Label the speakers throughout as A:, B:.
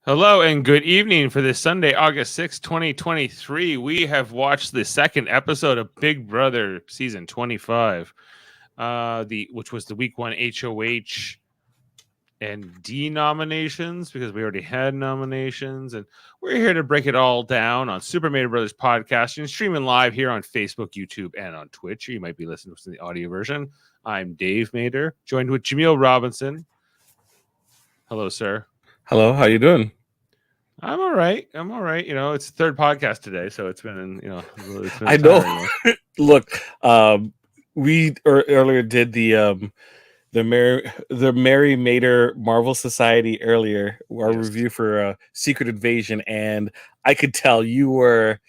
A: Hello and good evening for this Sunday, August 6th, 2023. We have watched the second episode of Big Brother season 25, which was the week one HOH and D nominations because we already had nominations. And we're here to break it all down on Super Mario Brothers podcast and streaming live here on Facebook, YouTube, and on Twitch. You might be listening to the audio version. I'm Dave Mader, joined with Jaemeel Robinson. Hello, sir.
B: Hello, how you doing?
A: I'm all right. You know, it's the third podcast today, so it's been, it's been
B: I know.
A: tiring.
B: Look, we earlier did the Mary Mater Marvel Society earlier, our
A: Yes.
B: review for Secret Invasion, and I could tell you were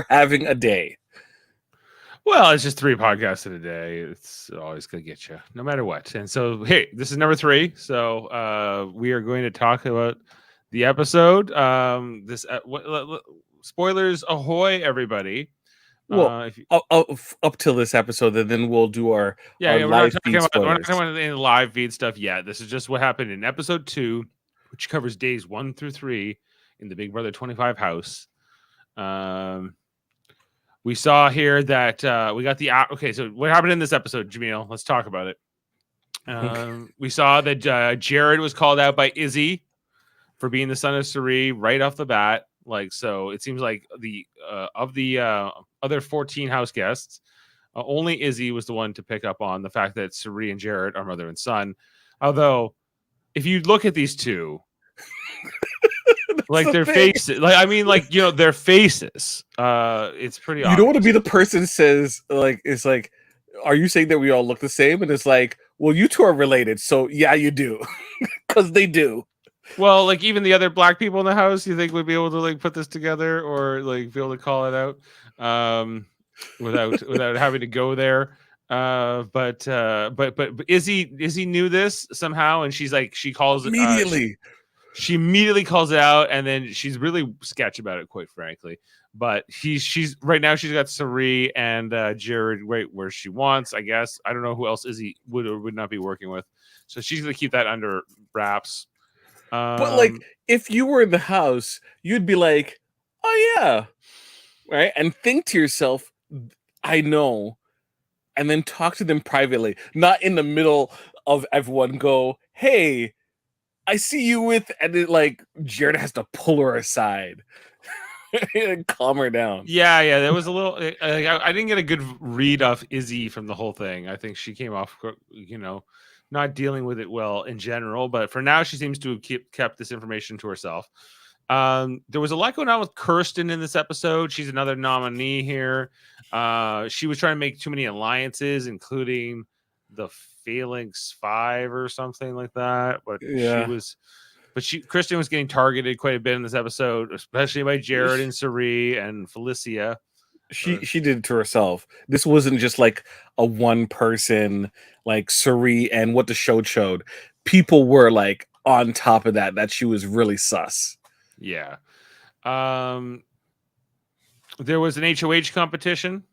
B: having a day.
A: Well, it's just 3 podcasts in a day. It's always going to get you, no matter what. And so, hey, this is number 3. So we are going to talk about the episode. Spoilers, ahoy, everybody.
B: Well, up till this episode, and then we'll do our live feed spoilers.
A: We're not talking about any live feed stuff yet. This is just what happened in episode 2, which covers days 1 through 3 in the Big Brother 25 house. We saw here that we got the okay. So what happened in this episode, Jaemeel? Let's talk about it. We saw that Jared was called out by Izzy for being the son of Suri right off the bat. Like, so it seems like the other 14 house guests, only Izzy was the one to pick up on the fact that Suri and Jared are mother and son. Although, if you look at these two. Like their faces, their faces. It's pretty obvious.
B: You don't want to be the person who says, it's like, are you saying that we all look the same? And it's like, well, you two are related, so yeah, you do, because they do.
A: Well, like even the other black people in the house, you think would be able to like put this together or like be able to call it out, without having to go there. But Izzy knew this somehow, and she's like, she calls
B: immediately.
A: She immediately calls it out, and then she's really sketch about it, quite frankly. But she's right now she's got Suri and Jared right where she wants, I guess. I don't know who else Izzy would or would not be working with, so she's gonna keep that under wraps.
B: But like, if you were in the house, you'd be like, "Oh yeah," right, and think to yourself, "I know," and then talk to them privately, not in the middle of everyone. Go, "Hey, I see you with," and it, like, Jared has to pull her aside and calm her down.
A: Yeah, there was a little. I didn't get a good read off Izzy from the whole thing. I think she came off, not dealing with it well in general. But for now, she seems to have kept this information to herself. There was a lot going on with Kirsten in this episode. She's another nominee here. She was trying to make too many alliances, including the Phalanx 5 or something like that. But Kristen was getting targeted quite a bit in this episode, especially by Jared and Suri and Felicia.
B: She did it to herself. This wasn't just like a one person like Suri and what the show showed. People were like on top of that she was really sus.
A: Yeah. There was an HOH competition.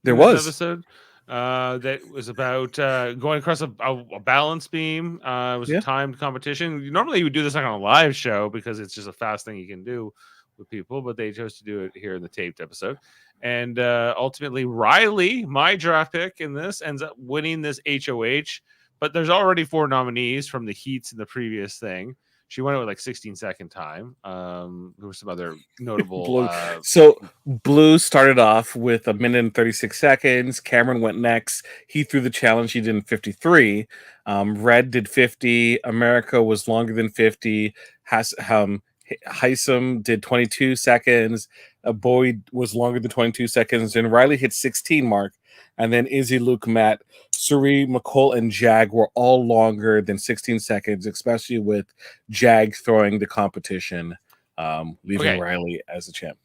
B: There was
A: episode. That was about going across a balance beam. It was a timed competition. Normally you would do this like on a live show because it's just a fast thing you can do with people, but they chose to do it here in the taped episode. And ultimately Riley, my draft pick in this, ends up winning this HOH, but there's already 4 nominees from the heats in the previous thing. She won it with like 16-second time. There were some other notable.
B: Blue. So Blue started off with 1 minute and 36 seconds. Cameron went next. He threw the challenge. He did in 53. Red did 50. America was longer than 50. Heisem did 22 seconds. Boyd was longer than 22 seconds. And Riley hit 16 mark. And then Izzy, Luke, Matt, Suri, McCall, and Jag were all longer than 16 seconds, especially with Jag throwing the competition, leaving Riley as the champ.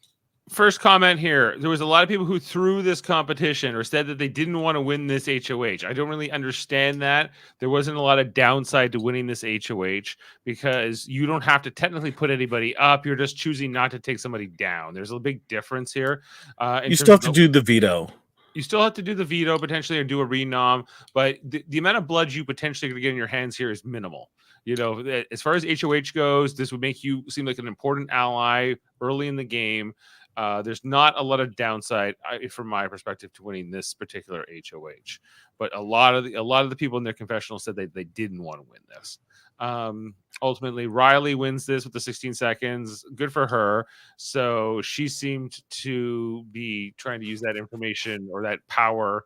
A: First comment here. There was a lot of people who threw this competition or said that they didn't want to win this HOH. I don't really understand that. There wasn't a lot of downside to winning this HOH because you don't have to technically put anybody up. You're just choosing not to take somebody down. There's a big difference here.
B: You still have to do the veto.
A: You still have to do the veto potentially or do a renom, but the amount of blood you potentially going to get in your hands here is minimal. As far as HOH goes, this would make you seem like an important ally early in the game. There's not a lot of downside from my perspective to winning this particular HOH, but a lot of the people in their confessional said they didn't want to win this. Ultimately, Riley wins this with the 16 seconds. Good for her. So she seemed to be trying to use that information or that power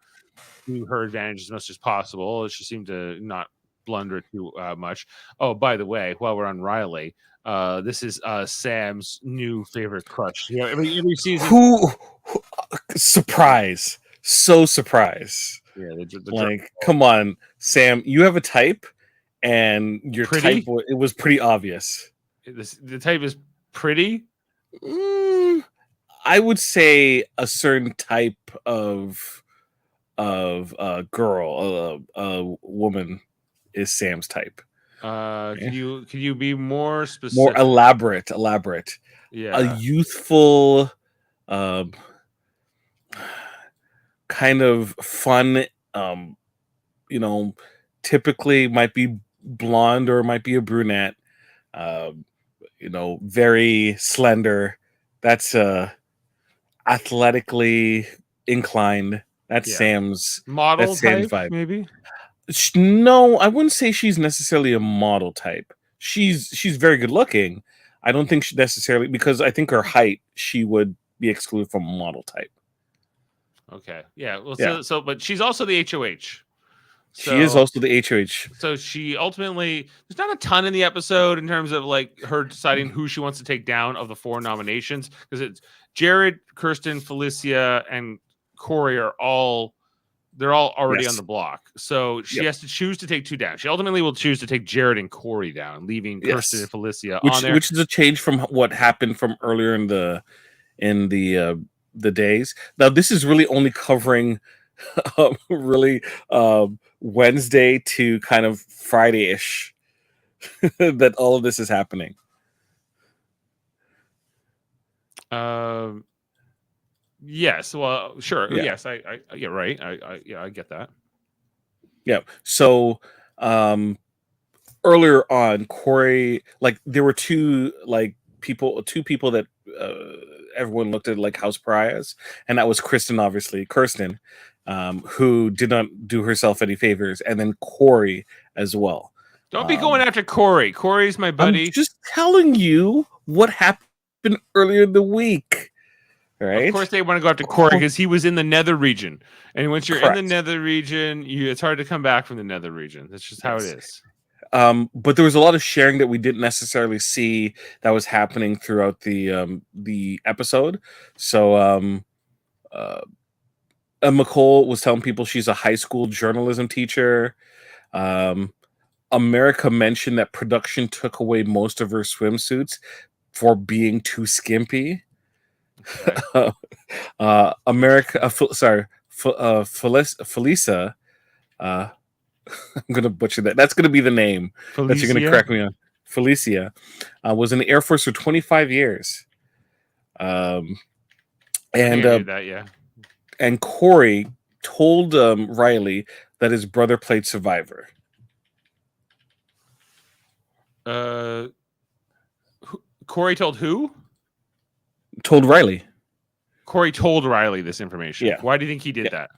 A: to her advantage as much as possible. She seemed to not blunder too much. Oh, by the way, while we're on Riley, this is Sam's new favorite crush. Every season.
B: Who surprise? So surprise.
A: Yeah,
B: like, come on, Sam. You have a type, and your type it was pretty obvious.
A: The type is pretty.
B: I would say a certain type of girl, a woman, is Sam's type.
A: Can you be more specific?
B: More elaborate?
A: Yeah,
B: a youthful, kind of fun. Typically might be blonde or might be a brunette. Very slender. That's athletically inclined. That's Sam's
A: model
B: that's Sam's
A: type,
B: vibe.
A: maybe.
B: No, I wouldn't say she's necessarily a model type. She's very good looking. I don't think she necessarily, because I think her height, she would be excluded from model type.
A: Okay. Yeah. Well, so but she's also the HOH.
B: She is also the HOH.
A: So she ultimately, there's not a ton in the episode in terms of like her deciding who she wants to take down of the 4 nominations, because it's Jared, Kirsten, Felicia, and Corey are all already on the block. So she has to choose to take 2 down. She ultimately will choose to take Jared and Corey down, leaving Kirsten and Felicia on there.
B: Which is a change from what happened from earlier in the days. Now this is really only covering Wednesday to kind of Friday-ish that all of this is happening.
A: Yes. Well, sure. Yeah. Yes. I yeah. Right. I get that.
B: Yeah. So, earlier on, Corey, like there were two people that everyone looked at like house pariahs, and that was Kirsten, who did not do herself any favors, and then Corey as well.
A: Don't be going after Corey. Corey's my buddy.
B: I'm just telling you what happened earlier in the week. Right?
A: Of course, they want to go after Corey because he was in the Nether region, and once you're in the Nether region, it's hard to come back from the Nether region. That's just how it is.
B: But there was a lot of sharing that we didn't necessarily see that was happening throughout the episode. So McCole was telling people she's a high school journalism teacher. America mentioned that production took away most of her swimsuits for being too skimpy. Okay. Felisa. I'm gonna butcher that. That's gonna be the name that you're gonna correct me on. Felicia was in the Air Force for 25 years. And Corey told Riley that his brother played Survivor.
A: Corey told who?
B: Told Riley.
A: Corey told Riley this information.
B: Yeah.
A: Why do you think he did that?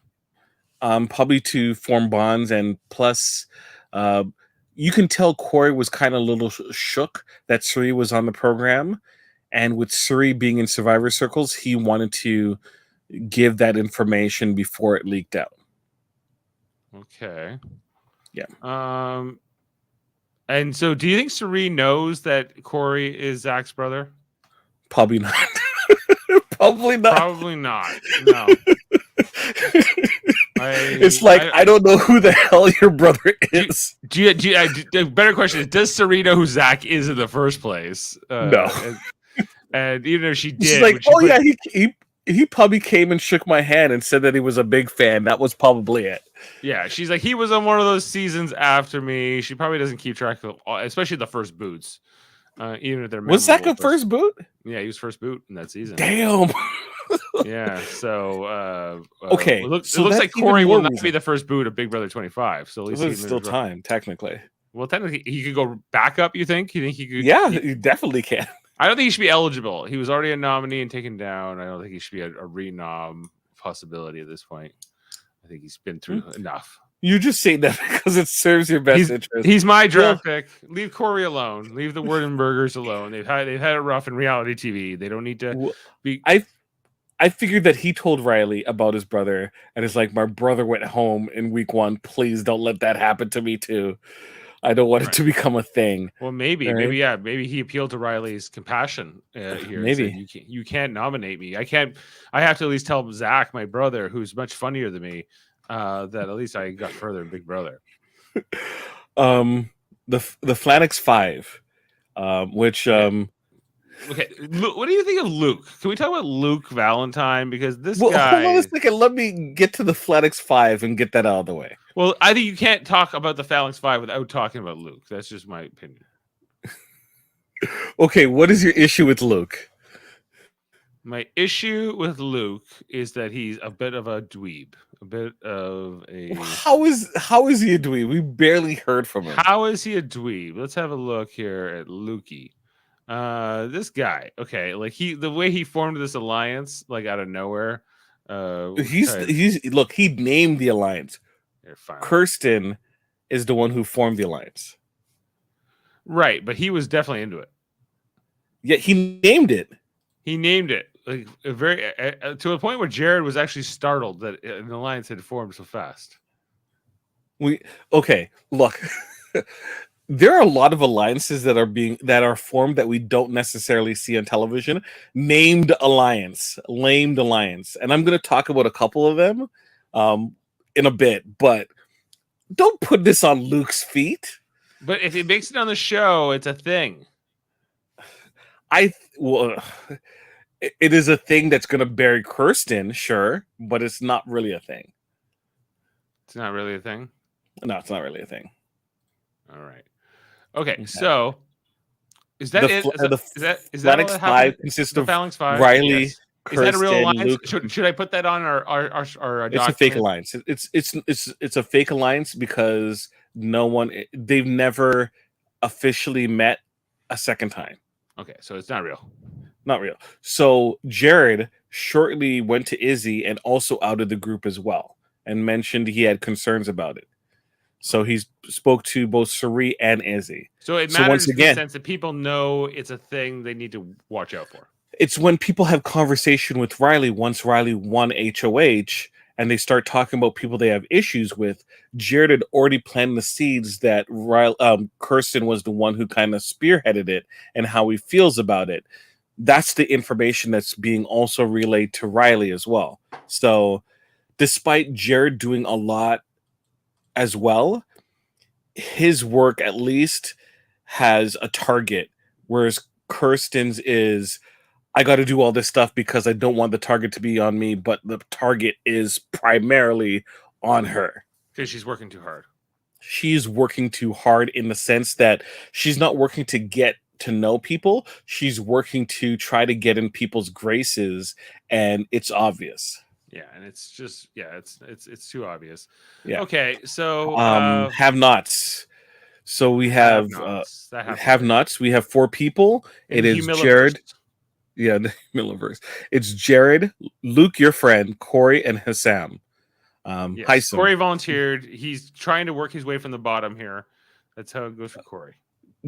B: Probably to form bonds, and plus, you can tell Corey was kind of a little shook that Suri was on the program, and with Suri being in Survivor circles, he wanted to give that information before it leaked out.
A: Okay.
B: Yeah.
A: And so, do you think Suri knows that Corey is Zach's brother?
B: Probably not. Probably not.
A: Probably not. No.
B: It's like I don't know who the hell your brother is.
A: The better question is, does Suri know who Zach is in the first place?
B: No.
A: And even if she did,
B: she's like, he probably came and shook my hand and said that he was a big fan. That was probably it.
A: Yeah, she's like, he was on one of those seasons after me. She probably doesn't keep track of, especially the first boots. Even if they're
B: was Zach a first boot?
A: Yeah, he was first boot in that season.
B: Damn.
A: Yeah. So
B: Okay,
A: it
B: so
A: looks
B: that's
A: like
B: even
A: Corey will
B: more
A: not be
B: reason.
A: the first boot of Big Brother 25. So at least
B: There's still time, technically.
A: well, technically, he could go back up. You think? You think he could?
B: Yeah, you definitely can.
A: I don't think he should be eligible. He was already a nominee and taken down. I don't think he should be a renom possibility at this point. I think he's been through enough.
B: You just say that because it serves your best interest.
A: He's my draft pick. Leave Corey alone. Leave the Wurdenbergers alone. They've had it rough in reality TV. They don't need to be.
B: I figured that he told Riley about his brother, and it's like, my brother went home in week 1. Please don't let that happen to me too. I don't want it to become a thing.
A: Well, maybe
B: right?
A: maybe he appealed to Riley's compassion here
B: Maybe.
A: and said, you can't nominate me. I have to at least tell Zach, my brother, who's much funnier than me, that at least I got further in Big Brother.
B: The Flanix 5, which
A: Okay, what do you think of Luke? Can we talk about Luke Valentine? Because this
B: guy.
A: Hold
B: on a second. Let me get to the Flanix 5 and get that out of the way.
A: Well, I think you can't talk about the Phalanx 5 without talking about Luke. That's just my opinion.
B: Okay, what is your issue with Luke?
A: My issue with Luke is that he's a bit of a dweeb. A bit of a...
B: How is he a dweeb? We barely heard from him.
A: How is he a dweeb? Let's have a look here at Lukey. This guy, okay, like the way he formed this alliance, like out of nowhere.
B: Look, he named the alliance. Kirsten is the one who formed the alliance.
A: Right, but he was definitely into it.
B: Yeah, he named it.
A: He named it like to a point where Jared was actually startled that an alliance had formed so fast.
B: Look. There are a lot of alliances that are formed that we don't necessarily see on television. Named alliance, and I'm going to talk about a couple of them in a bit. But don't put this on Luke's feet.
A: But if it makes it on the show, it's a thing.
B: It is a thing that's going to bury Kirsten, sure, but it's not really a thing.
A: It's not really a thing?
B: No, it's not really a thing.
A: All right. Okay, so is that it? Is that
B: Phalanx 5 consists of Phalanx 5? Riley, yes. Kirsten, is that a real alliance?
A: Should I put that on our document?
B: It's a fake alliance. It's a fake alliance because they've never officially met a second time.
A: Okay, so it's not real.
B: Not real. So Jared shortly went to Izzy and also outed the group as well and mentioned he had concerns about it. So he spoke to both Suri and Izzy.
A: So it matters in the sense that people know it's a thing they need to watch out for.
B: It's when people have conversation with Riley once Riley won HOH and they start talking about people they have issues with. Jared had already planted the seeds that Kirsten was the one who kind of spearheaded it and how he feels about it. That's the information that's being also relayed to Riley as well. So despite Jared doing a lot as well, his work at least has a target, whereas Kirsten's is, I got to do all this stuff because I don't want the target to be on me, but the target is primarily on her.
A: Because she's working too hard.
B: She's working too hard in the sense that she's not working to get to know people. She's working to try to get in people's graces, and it's obvious.
A: Yeah, and it's just it's too obvious.
B: Yeah.
A: Okay, so
B: have-nots. So we have have-nots. We have 4 people. It is Jared. Yeah, the Milliverse. It's Jared, Luke, your friend, Corey, and Hassam.
A: Yes, Corey volunteered. He's trying to work his way from the bottom here. That's how it goes for Corey.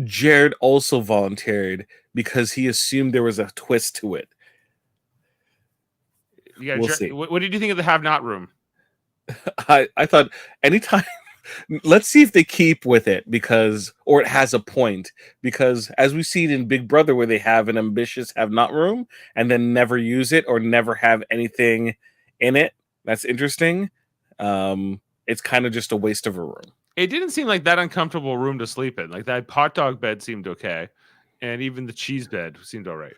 B: Jared also volunteered because he assumed there was a twist to it.
A: Yeah, we'll see. What did you think of the have-not room?
B: I thought anytime. Let's see if they keep with it or it has a point. Because as we've seen in Big Brother, where they have an ambitious have-not room and then never use it or never have anything in it, that's interesting. It's kind of just a waste of a room.
A: It didn't seem like that uncomfortable room to sleep in. Like that hot dog bed seemed okay, and even the cheese bed seemed all right.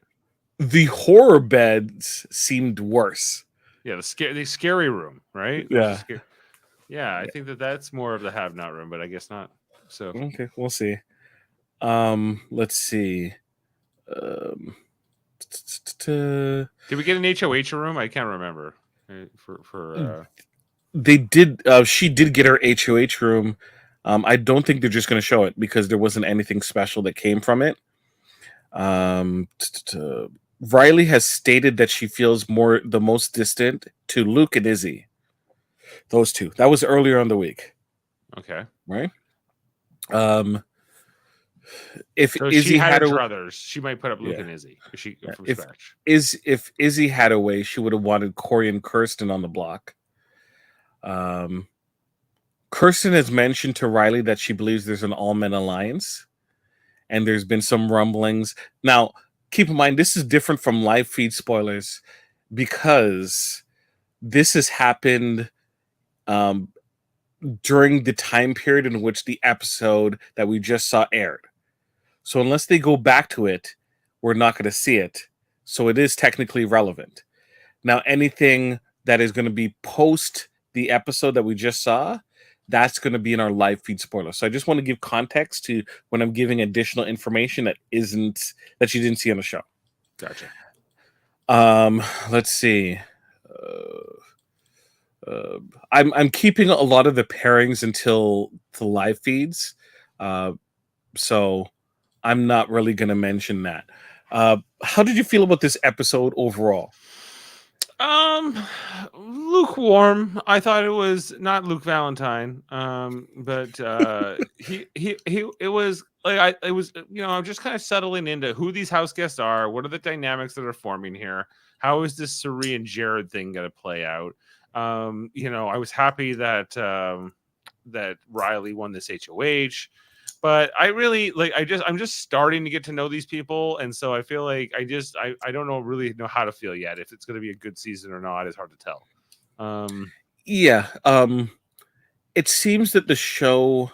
B: The horror beds seemed worse.
A: Yeah, the scary room, right?
B: Yeah.
A: Yeah, I think that's more of the have-not room, but I guess not. So
B: okay, we'll see. Let's see.
A: Did we get an HOH room? I can't remember. For
B: They did. She did get her HOH room. I don't think they're just going to show it because there wasn't anything special that came from it. Riley has stated that she feels the most distant to Luke and Izzy. Those two. That was earlier on the week.
A: Okay.
B: Right.
A: If so Izzy she had her druthers, she might put up Luke and Izzy. From scratch.
B: If Izzy had a way, she would have wanted Corey and Kirsten on the block. Kirsten has mentioned to Riley that she believes there's an all-men alliance, and there's been some rumblings. Now, keep in mind, this is different from live feed spoilers because this has happened during the time period in which the episode that we just saw aired. So unless they go back to it, we're not going to see it. So it is technically relevant. Now, anything that is going to be post the episode that we just saw, that's going to be in our live feed spoiler. So I just want to give context to when I'm giving additional information that you didn't see on the show.
A: Gotcha.
B: Let's see. I'm keeping a lot of the pairings until the live feeds. So I'm not really going to mention that. How did you feel about this episode overall?
A: Lukewarm. I thought it was not Luke Valentine. But it was like I'm just kind of settling into who these house guests are. What are the dynamics that are forming here? How is this Suri and Jared thing going to play out? I was happy that that Riley won this HOH. But I really I'm just starting to get to know these people. And so I feel like I don't really know how to feel yet. If it's going to be a good season or not, it's hard to tell.
B: It seems that the show,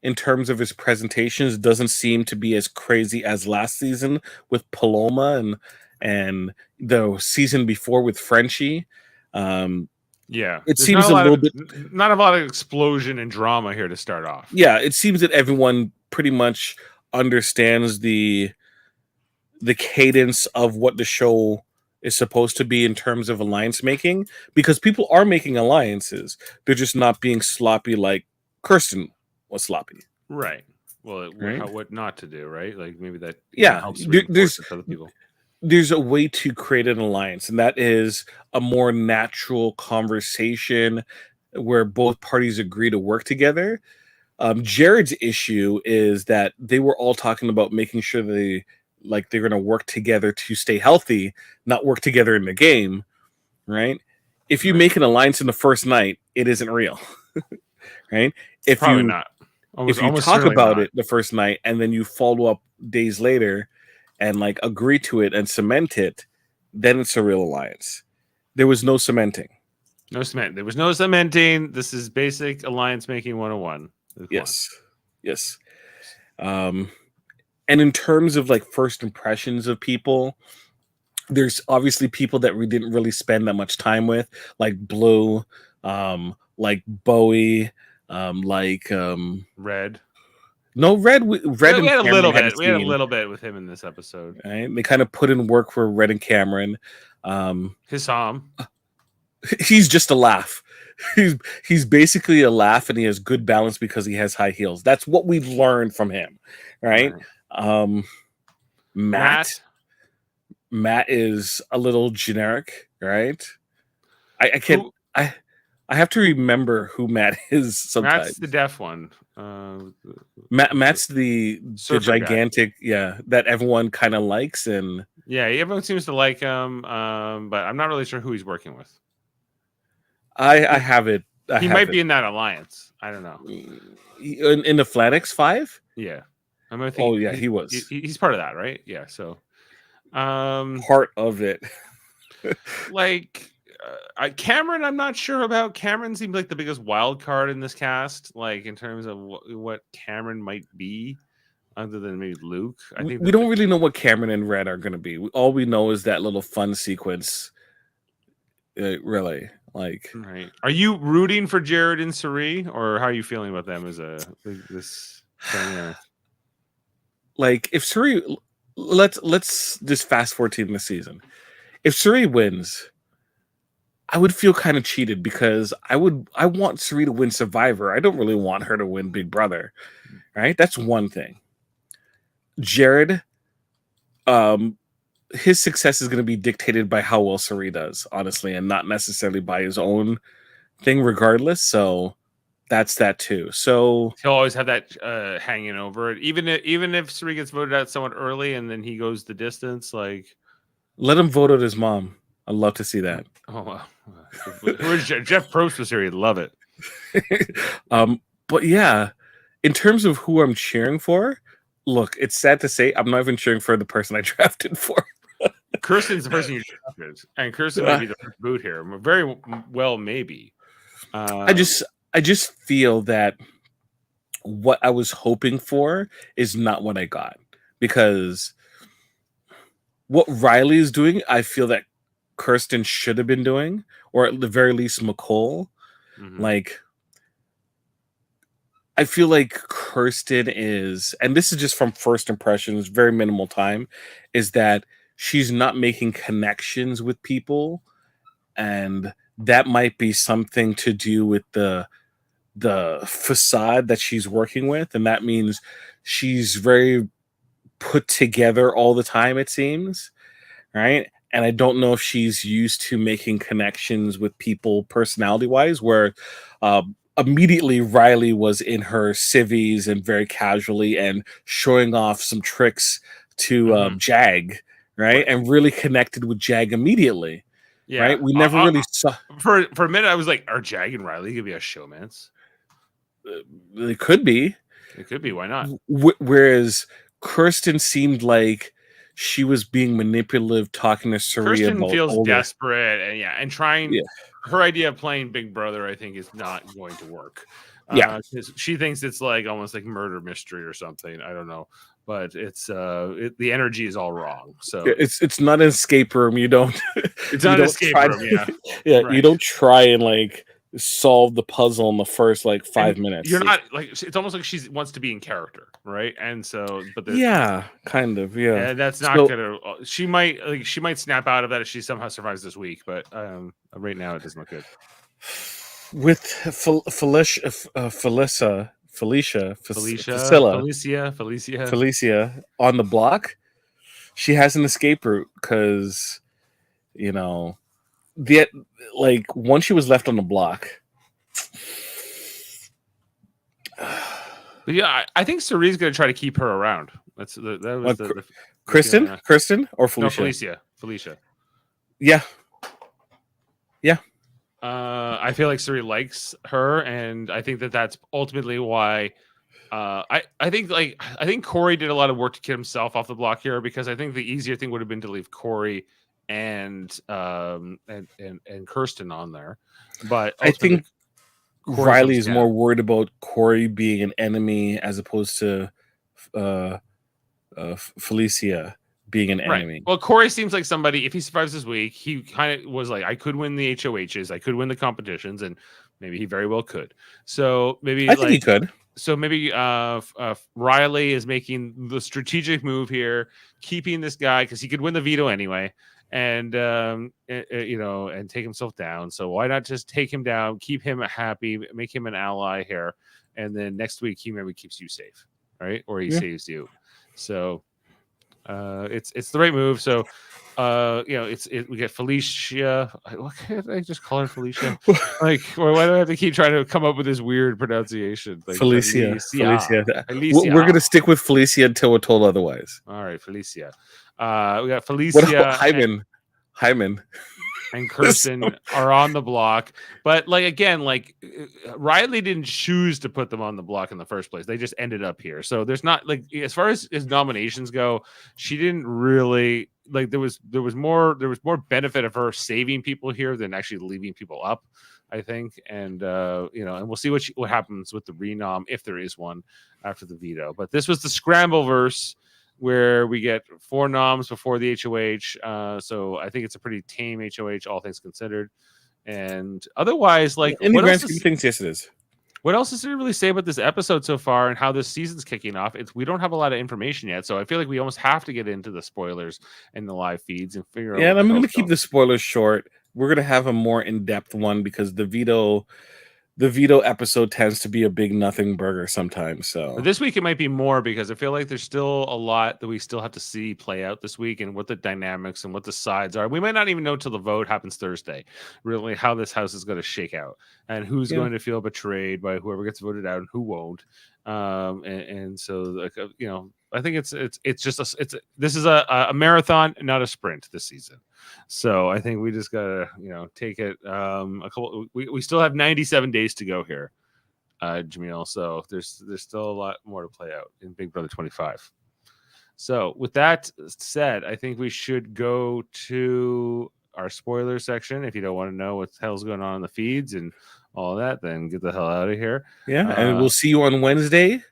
B: in terms of its presentations, doesn't seem to be as crazy as last season with Paloma and the season before with Frenchie. It seems
A: not a lot of explosion and drama here to start off.
B: Yeah, it seems that everyone pretty much understands the cadence of what the show is supposed to be in terms of alliance making, because people are making alliances. They're just not being sloppy like Kirsten was sloppy.
A: Right. Well, what not to do, right? Like maybe that
B: helps reinforce it to other people. There's a way to create an alliance, and that is a more natural conversation where both parties agree to work together. Jared's issue is that they were all talking about making sure they're going to work together to stay healthy, not work together in the game, right? If you make an alliance in the first night, it isn't real, right?
A: Probably not.
B: If you talk about it the first night and then you follow up days later and agree to it and cement it, then it's a real alliance. There was no cementing.
A: There was no cementing. This is basic alliance making 101.
B: Yes. And in terms of first impressions of people, there's obviously people that we didn't really spend that much time with, like Blue, like Bowie,
A: Red.
B: No, Red. We
A: had a little bit. We had a little bit with him in this episode.
B: Right? They kind of put in work for Red and Cameron.
A: Hissam.
B: He's just a laugh. He's basically a laugh, and he has good balance because he has high heels. That's what we've learned from him, right? Matt is a little generic, right? I can't. I have to remember who Matt is sometimes.
A: Matt's the deaf one.
B: Matt's the gigantic guy. That everyone kind of likes, and
A: everyone seems to like him. But I'm not really sure who he's working with.
B: I have it.
A: He might be in that alliance. I don't know.
B: In the Flanix 5?
A: Yeah.
B: He was.
A: He's part of that, right? Yeah. So,
B: part of it.
A: Cameron, I'm not sure about. Cameron seems like the biggest wild card in this cast, in terms of what Cameron might be, other than maybe Luke.
B: We don't really know what Cameron and Red are going to be. All we know is that little fun sequence. Really,
A: right? Are you rooting for Jared and Suri, or how are you feeling about them as this dynamic?
B: If Suri, let's just fast forward to this season. If Suri wins, I would feel kind of cheated because I want Suri to win Survivor. I don't really want her to win Big Brother, right? That's one thing. Jared, his success is going to be dictated by how well Suri does, honestly, and not necessarily by his own thing, regardless. So that's that too. So
A: he'll always have that hanging over it, even if Suri gets voted out somewhat early and then he goes the distance. Like,
B: let him vote out his mom. I'd love to see that.
A: Oh wow, Jeff Probst was here. He'd love it.
B: But yeah, in terms of who I'm cheering for, look, it's sad to say I'm not even cheering for the person I drafted for.
A: Kirsten's the person you drafted, and Kirsten may be the first boot here. Very well, maybe.
B: I just feel that what I was hoping for is not what I got, because what Riley is doing, I feel that Kirsten should have been doing, or at the very least McCole. Mm-hmm. Like, I feel like Kirsten is, and this is just from first impressions, very minimal time, is that she's not making connections with people, and that might be something to do with the facade that she's working with, and that means she's very put together all the time, it seems, right? And I don't know if she's used to making connections with people personality-wise, where immediately Riley was in her civvies and very casually and showing off some tricks to Jag, right? And really connected with Jag immediately. Yeah. Right? We never really saw...
A: For a minute, I was like, are Jag and Riley going to be a showmance?
B: It could be.
A: It could be. Why not?
B: Whereas Kirsten seemed like she was being manipulative, talking to Suri.
A: Kirsten feels desperate, and trying. Yeah. Her idea of playing Big Brother, I think, is not going to work. She thinks it's like almost like murder mystery or something. I don't know, but it's the energy is all wrong. So
B: it's not an escape room. You don't.
A: It's not an escape room.
B: Yeah. Right. You don't try and like solve the puzzle in the first like 5 minutes.
A: You're not like, it's almost like she wants to be in character, right? And so, but
B: kind of, yeah.
A: And that's not gonna. She might snap out of that if she somehow survives this week, but right now it doesn't look good.
B: With Felicia on the block, she has an escape route because, you know, once she was left on the block.
A: But yeah, I think Suri's going to try to keep her around. That was the
B: Kristen, Kristen or Felicia?
A: No, Felicia.
B: Yeah.
A: I feel like Suri likes her, and I think that's ultimately why. I think Corey did a lot of work to get himself off the block here, because I think the easier thing would have been to leave Corey and Kirsten on there, but
B: I think Riley's more worried about Corey being an enemy as opposed to Felicia being an enemy.
A: Well, Corey seems like somebody, if he survives this week, he kind of was like, I could win the HOHs, I could win the competitions, and maybe he very well could. So maybe
B: I think he could.
A: So maybe Riley is making the strategic move here, keeping this guy because he could win the veto anyway, and and take himself down. So why not just take him down, keep him happy, make him an ally here, and then next week he maybe keeps you safe, right? Or he saves you. So it's the right move. So we get Felicia. What can't I just call her Felicia? Like, why do I have to keep trying to come up with this weird pronunciation? Like,
B: Felicia. We're gonna stick with Felicia until we're told otherwise.
A: All right, Felicia. We got Felicia.
B: What about Hyman
A: and Kirsten are on the block, but Riley didn't choose to put them on the block in the first place. They just ended up here. So there's not, like, as far as his nominations go, she didn't really, like, there was more benefit of her saving people here than actually leaving people up, I think. And and we'll see what happens with the renom, if there is one, after the veto. But this was the Scrambleverse, where we get 4 noms before the HOH. So I think it's a pretty tame HOH, all things considered. And otherwise, like,
B: in the grand scheme of things, yes, it is.
A: What else is there to really say about this episode so far and how this season's kicking off? We don't have a lot of information yet, so I feel like we almost have to get into the spoilers and the live feeds and figure out
B: Yeah,
A: what
B: and
A: the
B: I'm going
A: hell's
B: to keep
A: going.
B: the spoilers short. We're going to have a more in-depth one because the veto episode tends to be a big nothing burger sometimes.
A: But
B: So
A: this week it might be more because I feel like there's still a lot that we still have to see play out this week and what the dynamics and what the sides are. We might not even know till the vote happens Thursday, really how this house is going to shake out and who's
B: yeah,
A: going to feel betrayed by whoever gets voted out and who won't. And so like I think it's just this is a marathon, not a sprint this season. So I think we just gotta take it a couple. We still have 97 days to go here. Jaemeel. So there's still a lot more to play out in Big Brother 25. So with that said, I think we should go to our spoiler section. If you don't want to know what the hell's going on in the feeds and all that, then get the hell out of here.
B: yeah, and we'll see you on Wednesday.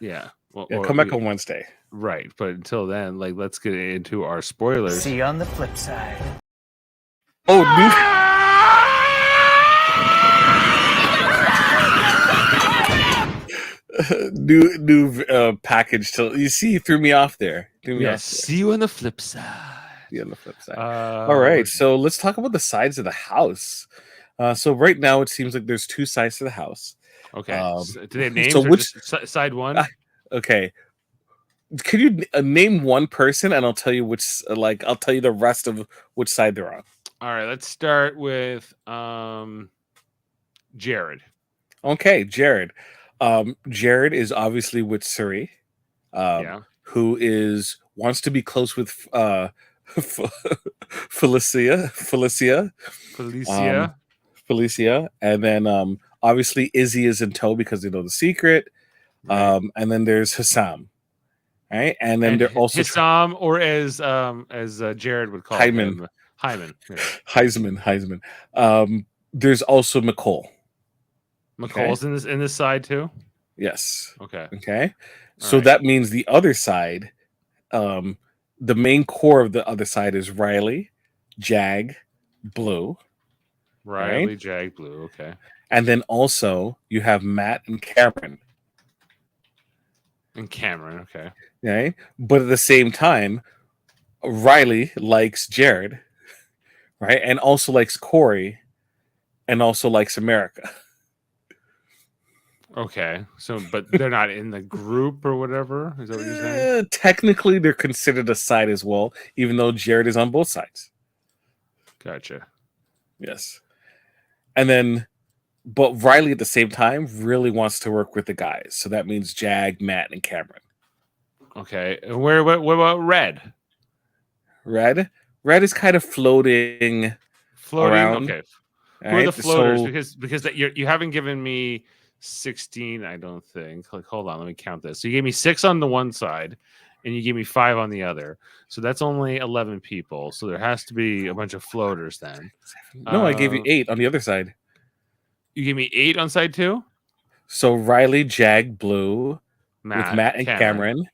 A: Yeah. Well,
B: Yeah, come back on Wednesday.
A: Right. But until then, let's get into our spoilers.
C: See you on the flip side.
B: Oh, new package. You see, you threw me off there.
A: See you on the flip side.
B: See you on the flip side. All right, so let's talk about the sides of the house. So right now, it seems like there's two sides to the house.
A: Okay. Do they have names?
B: So which
A: side one?
B: Okay. Could you name one person, and I'll tell you which. I'll tell you the rest of which side they're on.
A: All right. Let's start with Jared.
B: Okay, Jared. Jared is obviously with Suri, who wants to be close with Felicia, and then obviously Izzy is in tow because they know the secret.
A: Right.
B: And then there's Hassam, right? And then they're also
A: Hassam, or as Jared would call him, Hyman. Yeah.
B: Heisman. There's also McCall.
A: McCall's in this side too.
B: Yes.
A: Okay.
B: So that means the other side, the main core of the other side is Riley, Jag, Blue.
A: Riley,
B: right?
A: Jag, Blue. Okay.
B: And then also you have Matt and Cameron.
A: Okay.
B: Right? But at the same time, Riley likes Jared, right? And also likes Corey, and also likes America.
A: Okay. So, but they're not in the group or whatever? Is that what you're saying?
B: Technically, they're considered a side as well, even though Jared is on both sides.
A: Gotcha.
B: Yes. And then, but Riley at the same time really wants to work with the guys. So that means Jag, Matt, and Cameron.
A: Okay. And what about Red?
B: Red is kind of floating around.
A: Okay. Who are the floaters? Because that you haven't given me 16, I don't think. Hold on, let me count this. So you gave me 6 on the one side and you gave me 5 on the other. So that's only 11 people. So there has to be a bunch of floaters then.
B: No, I gave you 8 on the other side.
A: You gave me 8 on side 2?
B: So Riley, Jag, Blue, with Matt and Cameron.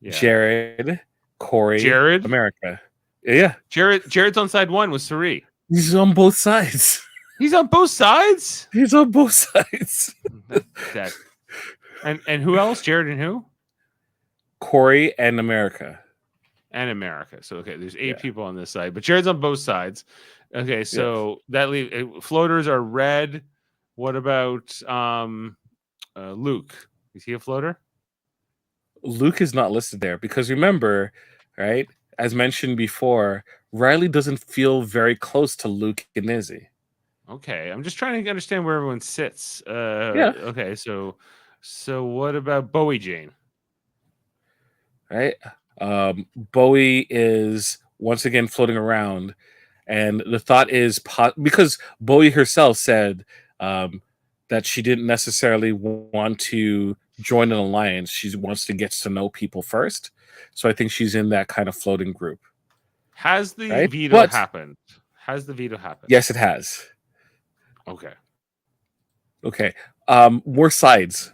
B: Yeah. Jared, Corey, America. Yeah.
A: Jared's on side 1 with Suri.
B: He's on both sides.
A: He's on both sides?
B: He's on both sides.
A: And who else? Jared and who?
B: Corey and America.
A: So okay, there's 8 people on this side, but Jared's on both sides. Okay, so that leaves floaters are Red. What about Luke? Is he a floater?
B: Luke is not listed there because remember, right? As mentioned before, Riley doesn't feel very close to Luke and Izzy.
A: Okay, I'm just trying to understand where everyone sits. Okay, so what about Bowie Jane?
B: Right, Bowie is once again floating around, and the thought is because Bowie herself said that she didn't necessarily want to join an alliance. She wants to get to know people first. So I think she's in that kind of floating group.
A: Has the veto happened? Yes,
B: it has.
A: Okay.
B: More sides.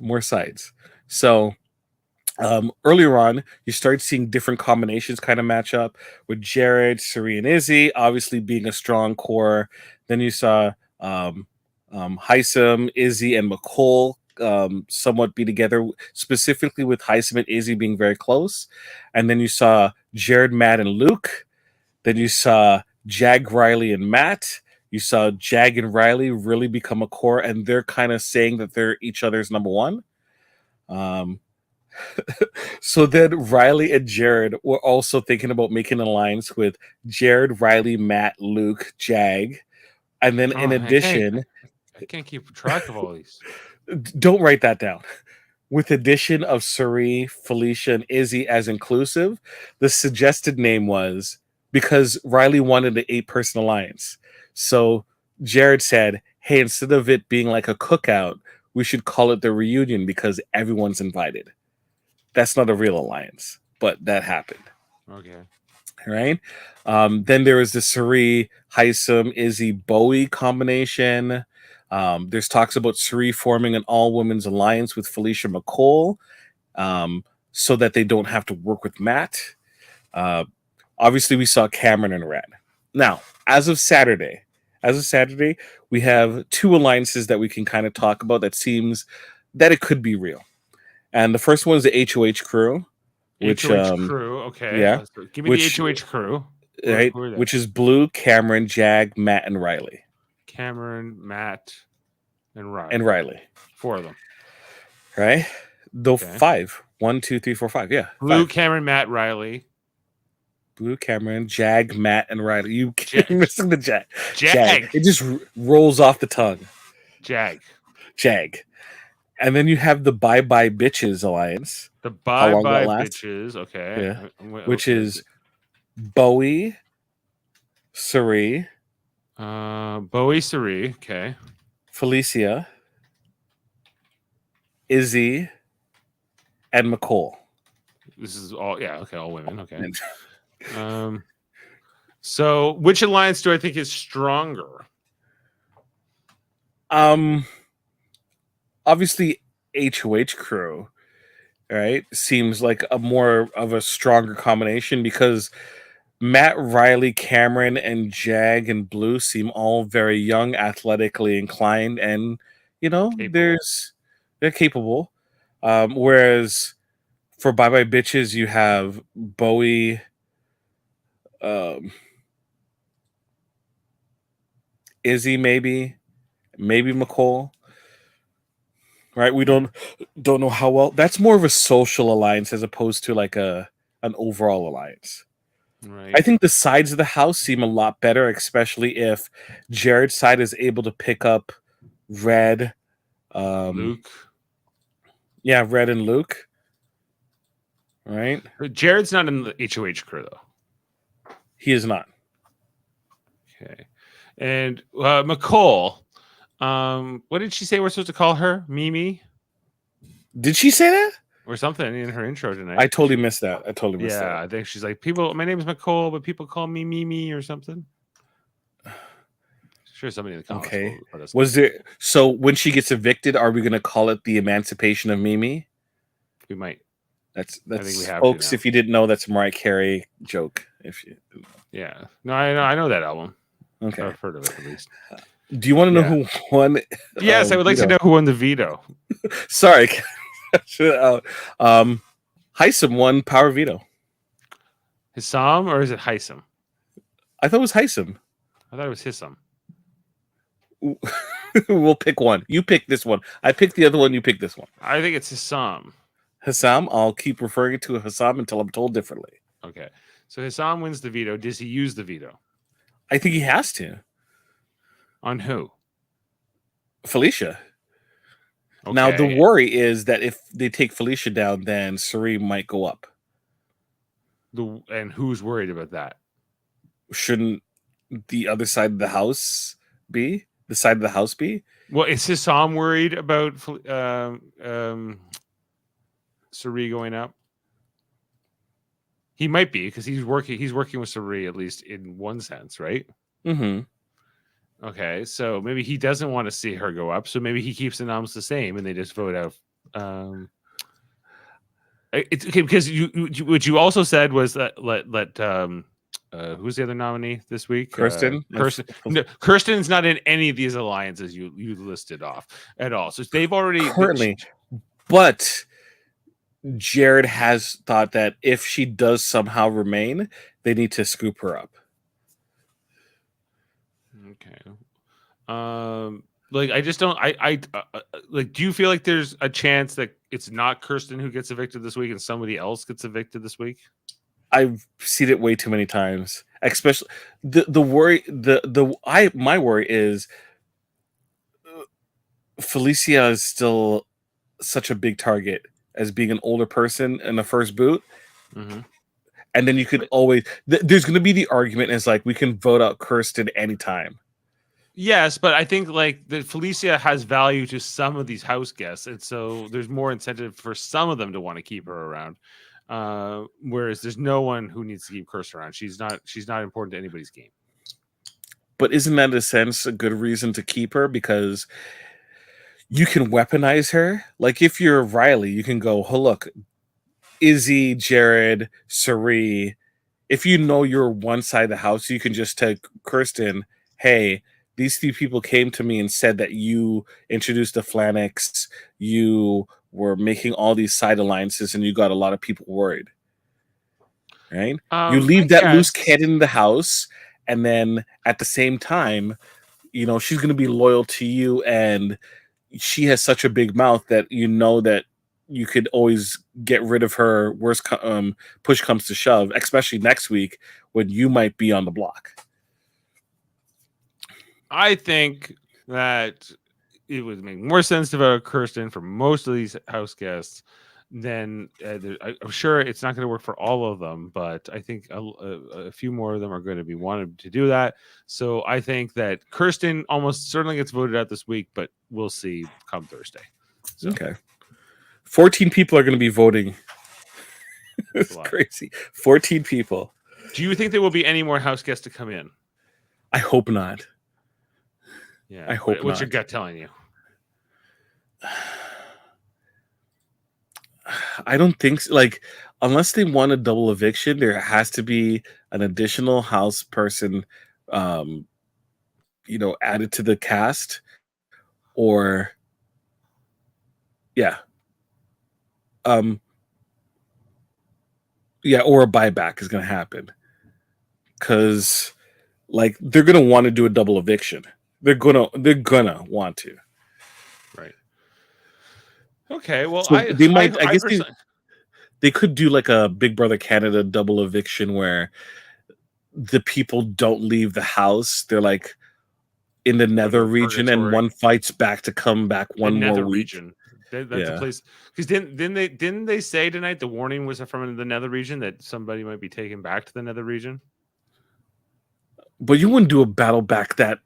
B: So earlier on, you started seeing different combinations kind of match up with Jared, Suri, and Izzy, obviously being a strong core. Then you saw Heisam, Izzy, and McCall somewhat be together, specifically with Heisem and Izzy being very close. And then you saw Jared, Matt, and Luke. Then you saw Jag, Riley, and Matt. You saw Jag and Riley really become a core, and they're kind of saying that they're each other's number one. So then Riley and Jared were also thinking about making an alliance with Jared, Riley, Matt, Luke, Jag. And then in addition,
A: I can't keep track of all these.
B: Don't write that down. With addition of Suri, Felicia, and Izzy as inclusive, the suggested name was, because Riley wanted an 8-person alliance. So Jared said, hey, instead of it being like a cookout, we should call it the reunion because everyone's invited. That's not a real alliance, but that happened.
A: Okay.
B: Right? Then there was the Suri, Heisem, Izzy, Bowie combination. There's talks about Suri forming an all-women's alliance with Felicia McColl, so that they don't have to work with Matt. Obviously, we saw Cameron and Red. Now, as of Saturday, we have 2 alliances that we can kind of talk about that seems that it could be real. And the first one is the HOH crew.
A: HOH crew, okay.
B: Yeah.
A: Give me the HOH crew.
B: Right? Which is Blue, Cameron, Jag, Matt, and Riley.
A: Cameron, Matt, and Riley. 4 of them.
B: Right? Though 5. 1, 2, 3, 4, 5. Yeah.
A: Blue,
B: 5.
A: Cameron, Matt, Riley.
B: Blue, Cameron, Jag, Matt, and Riley. You keep missing the Jag.
A: Jag.
B: It just rolls off the tongue.
A: Jag.
B: And then you have the Bye Bye Bitches Alliance.
A: The Bye Bye Bitches, okay.
B: Yeah. Which is Bowie, Suri.
A: Bowie, Suri, okay.
B: Felicia, Izzy, and McColl.
A: This is all, all women, okay. So which alliance do I think is stronger?
B: Obviously HOH crew, right, seems like a more of a stronger combination because Matt, Riley, Cameron, and Jag and Blue seem all very young, athletically inclined, and capable. They're capable. Whereas for Bye Bye Bitches, you have Bowie, Izzy, maybe McColl. Right, we don't know how well. That's more of a social alliance as opposed to like an overall alliance.
A: Right.
B: I think the sides of the house seem a lot better, especially if Jared's side is able to pick up Red,
A: Luke.
B: Yeah, Red and Luke. Right.
A: Jared's not in the HOH crew though.
B: He is not.
A: Okay. And McColl. What did she say we're supposed to call her? Mimi?
B: Did she say that?
A: Or something in her intro tonight.
B: I totally missed that.
A: Yeah, I think she's like, my name is McColl, but people call me Mimi or something. Sure, somebody in the comments.
B: Okay. Was there? So when she gets evicted, are we going to call it the Emancipation of Mimi?
A: We might.
B: That's I think we have folks. If you didn't know, that's a Mariah Carey joke.
A: Yeah, no, I know that album.
B: Okay,
A: I've heard of it at least.
B: Do you want to know who won?
A: Yes, I would like to know who won the veto.
B: Sorry, Heisem won power veto.
A: Hissam or is it Heisem?
B: I thought it was Heisem.
A: I thought it was Hissam.
B: We'll pick one. You pick this one. I picked the other one. You pick this one.
A: I think it's Hissam.
B: Hissam. I'll keep referring to Hissam until I'm told differently.
A: Okay. So Hissam wins the veto. Does he use the veto?
B: I think he has to.
A: On who?
B: Felicia. Okay. Now, the worry is that if they take Felicia down, then Suri might go up.
A: And who's worried about that?
B: Shouldn't the other side of the house be? The side of the house be?
A: Well, is Hissam worried about Suri going up? He might be because he's working with Suri at least in one sense, right?
B: Mm-hmm.
A: Okay, so maybe he doesn't want to see her go up, so maybe he keeps the noms the same, and they just vote out. It's okay because what you also said was that let who's the other nominee this week?
B: Kirsten.
A: Kirsten. No, Kirsten's not in any of these alliances you listed off at all. So they've already
B: currently, but Jared has thought that if she does somehow remain, they need to scoop her up.
A: Okay. Like I just don't. Like. Do you feel like there's a chance that it's not Kirsten who gets evicted this week and somebody else gets evicted this week?
B: I've seen it way too many times. Especially the worry. My worry is Felicia is still such a big target as being an older person in the first boot.
A: Mm-hmm.
B: And then you could always there's going to be the argument is like we can vote out Kirsten anytime.
A: Yes, but I think like the Felicia has value to some of these house guests, and so there's more incentive for some of them to want to keep her around. Whereas there's no one who needs to keep Kirsten around. She's not important to anybody's game.
B: But isn't that in a sense a good reason to keep her because you can weaponize her? Like if you're Riley, you can go, oh look, Izzy, Jared, Sari. If you know you're one side of the house, you can just tell Kirsten, hey, these three people came to me and said that you introduced the Flaniks, you were making all these side alliances, and you got a lot of people worried. Right? You leave that loose cannon in the house, and then at the same time, you know, she's going to be loyal to you, and she has such a big mouth that you know that you could always get rid of her worst push comes to shove, especially next week when you might be on the block.
A: I think that it would make more sense to vote Kirsten for most of these house guests than I'm sure it's not going to work for all of them, but I think a few more of them are going to be wanted to do that. So I think that Kirsten almost certainly gets voted out this week, but we'll see come Thursday. So.
B: Okay. 14 people are going to be voting. It's crazy. 14 people.
A: Do you think there will be any more house guests to come in?
B: I hope not.
A: Yeah,
B: I hope
A: what's
B: not.
A: your gut telling you?
B: I don't think so. Like, unless they want a double eviction, there has to be an additional house person, you know, added to the cast, or yeah, or a buyback is going to happen because, like, they're going to want to do a double eviction. They're gonna want to.
A: Right. Okay. Well,
B: so they might. I guess they could do like a Big Brother Canada double eviction where the people don't leave the house. They're like in the nether region, and one fights back to come back one more week.
A: Region. That's a place. Because didn't they say tonight the warning was from the nether region that somebody might be taken back to the nether region?
B: But you wouldn't do a battle back that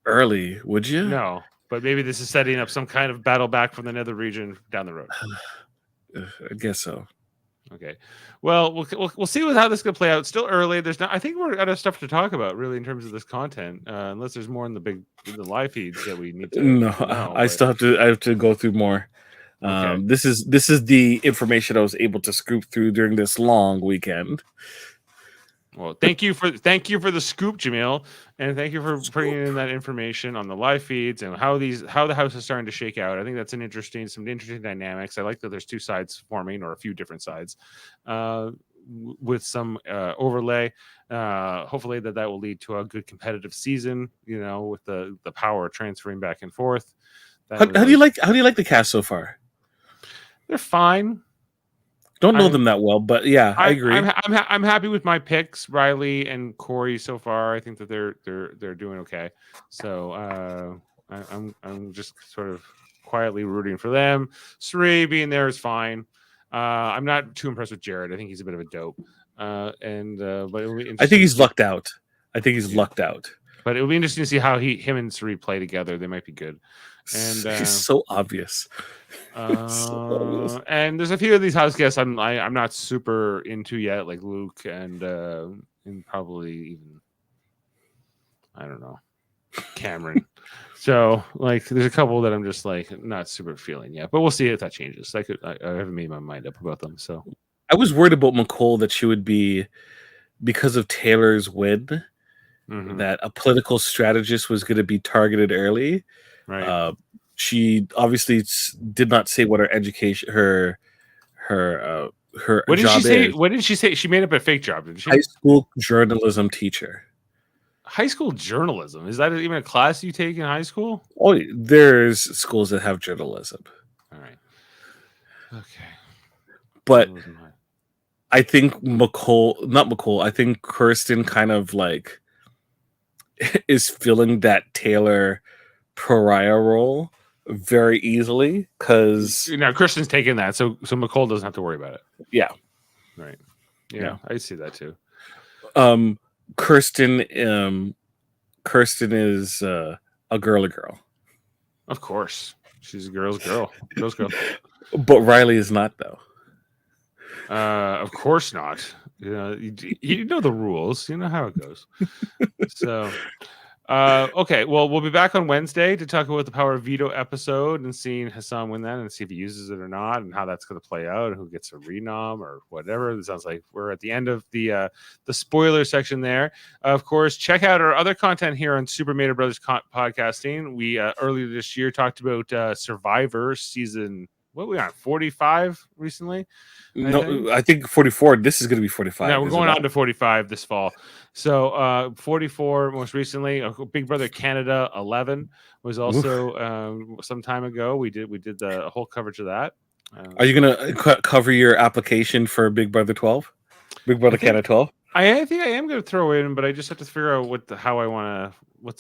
B: early, would you?
A: No, but maybe this is setting up some kind of battle back from the nether region down the road.
B: I guess so.
A: Okay. Well, we'll see how this is going to play out. It's still early. I think we're out of stuff to talk about really in terms of this content, unless there's more in the live feeds that we need to.
B: No, I have to go through more. Okay. This is the information I was able to scoop through during this long weekend.
A: Well, thank you for the scoop, Jaemeel, and thank you for bringing in that information on the live feeds and how the house is starting to shake out. I think that's some interesting dynamics. I like that there's two sides forming, or a few different sides, with some overlay. Hopefully that will lead to a good competitive season. You know, with the power transferring back and forth.
B: How do you like the cast so far?
A: They're fine.
B: Don't know them that well, but yeah, I agree.
A: I'm happy with my picks, Riley and Corey so far. I think that they're doing okay. So I'm just sort of quietly rooting for them. Sri being there is fine. I'm not too impressed with Jared. I think he's a bit of a dope. But it'll be
B: I think he's lucked out. Lucked out.
A: But it'll be interesting to see how him and Sri play together. They might be good. And
B: he's so obvious.
A: And there's a few of these house guests I'm not super into yet, like Luke and probably even I don't know, Cameron. So like there's a couple that I'm just like not super feeling yet, but we'll see if that changes. I haven't made my mind up about them. So
B: I was worried about McCall that she would be because of Taylor's win, that a political strategist was going to be targeted early.
A: Right.
B: She obviously did not say what her education, her
A: What did she
B: job
A: say?
B: is.
A: What did she say? She made up a fake job, didn't she?
B: High school journalism teacher.
A: High school journalism, is that even a class you take in high school?
B: Oh, there's schools that have journalism.
A: All right. Okay.
B: But I think I think Kirsten kind of like is filling that Taylor pariah role very easily, because
A: now Kristen's taking that, so McCall doesn't have to worry about it.
B: Yeah.
A: Right. Yeah. I see that too.
B: Kirsten is a girl.
A: Of course, she's a girl's girl.
B: But Riley is not, though.
A: Of course not. You know the rules. You know how it goes. So, okay. Well, we'll be back on Wednesday to talk about the Power of Veto episode and seeing Hassan win that and see if he uses it or not and how that's going to play out and who gets a renom or whatever. It sounds like we're at the end of the spoiler section there. Of course, check out our other content here on Super Mader Brothers podcasting. We earlier this year talked about Survivor season. What we on 45 recently?
B: I think 44. This is going to be 45.
A: No, we're going on to 45 this fall. So 44 most recently. Big Brother Canada 11 was also some time ago. We did the whole coverage of that.
B: Are you going to cover your application for Big Brother 12? Big Brother Canada 12?
A: I think I am going to throw in, but I just have to figure out what's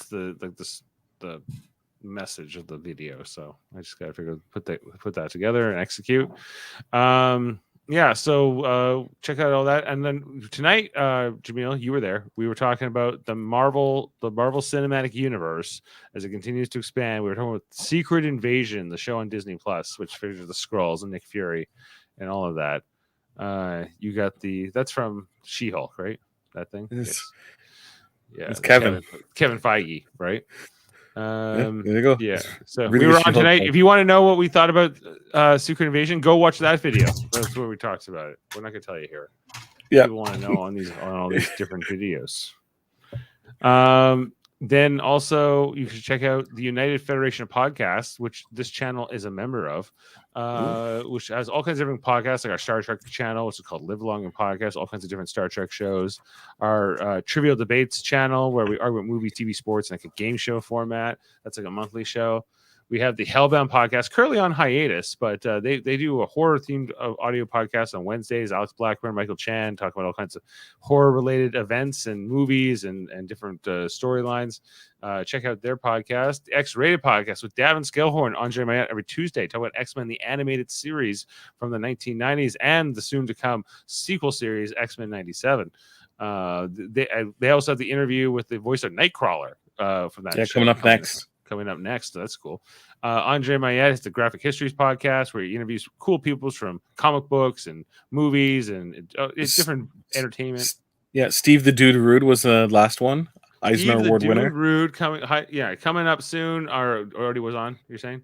A: the message of the video. So I just got to figure put that together and execute. So check out all that. And then tonight, Jaemeel, you were there. We were talking about the Marvel Cinematic Universe as it continues to expand. We were talking about Secret Invasion, the show on Disney Plus, which features the Skrulls and Nick Fury and all of that. You got that's from She-Hulk, right? That thing?
B: Yes.
A: Yeah.
B: It's Kevin
A: Feige, right?
B: There you go.
A: Yeah. So
B: really
A: we were on tonight. If you want to know what we thought about Secret Invasion, go watch that video. That's where we talked about it. We're not going to tell you here.
B: Yeah.
A: People want to know on all these different videos. Then also you should check out the United Federation of Podcasts, which this channel is a member of, which has all kinds of different podcasts, like our Star Trek channel, which is called Live Long and Podcast, all kinds of different Star Trek shows. Our Trivial Debates channel, where we argue about movie, TV, sports, like a game show format. That's like a monthly show. We have the Hellbound podcast, currently on hiatus, but they do a horror-themed audio podcast on Wednesdays. Alex Blackburn, Michael Chan talk about all kinds of horror-related events and movies and different storylines. Check out their podcast, the X-Rated podcast with Davan, Skelhorn, Andre Mayette every Tuesday. Talk about X-Men, the animated series from the 1990s and the soon-to-come sequel series, X-Men 97. They also have the interview with the voice of Nightcrawler from that show. Coming up next. That's cool. Andre Mayette is the Graphic Histories podcast where he interviews cool people from comic books and movies and different entertainment.
B: Yeah, Steve the Dude Rude was the last one. Eisner Award winner.
A: Rude coming up soon. Or already was on, you're saying?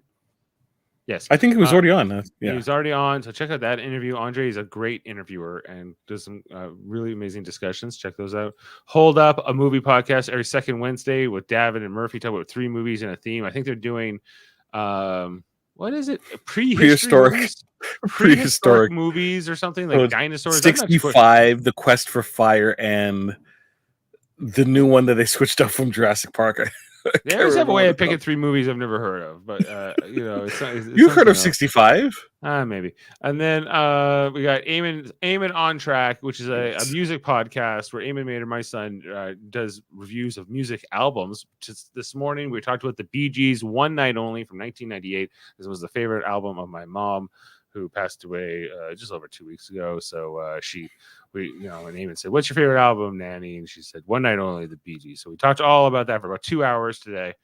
A: Yes.
B: I think he was already on.
A: He was already on. So check out that interview. Andre is a great interviewer and does some really amazing discussions. Check those out. Hold Up, a movie podcast every second Wednesday with Davan and Murphy. Talk about 3 movies in a theme. I think they're doing, what is it? Prehistoric movies or something like dinosaurs.
B: 65, The Quest for Fire, and the new one that they switched up from Jurassic Park.
A: They always have a way of picking 3 movies I've never heard of, but it's
B: you've heard of 65?
A: Maybe. And then we got Eamon on Track, which is a music podcast where Eamon Mader, my son, does reviews of music albums. Just this morning we talked about the Bee Gees' One Night Only from 1998. This was the favorite album of my mom, who passed away just over 2 weeks ago. So and Eamon said, "What's your favorite album, Nanny?" And she said, "One Night Only, the Bee Gees." So we talked all about that for about 2 hours today,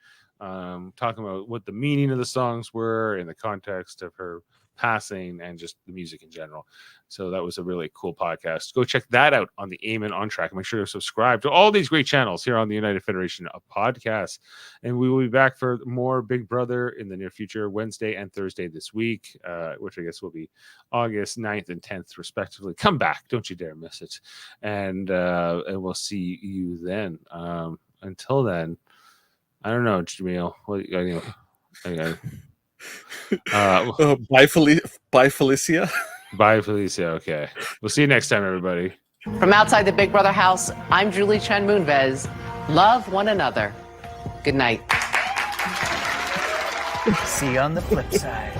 A: talking about what the meaning of the songs were in the context of her passing and just the music in general. So that was a really cool podcast. Go check that out on the Amen On Track. Make sure to subscribe to all these great channels here on the United Federation of Podcasts. And we will be back for more Big Brother in the near future, Wednesday and Thursday this week, which I guess will be August 9th and 10th, respectively. Come back. Don't you dare miss it. And we'll see you then. Until then, I don't know, Jaemeel.
B: Bye, Felicia.
A: Bye, Felicia. Okay. We'll see you next time, everybody.
C: From outside the Big Brother house, I'm Julie Chen Moonves. Love one another. Good night.
D: See you on the flip side.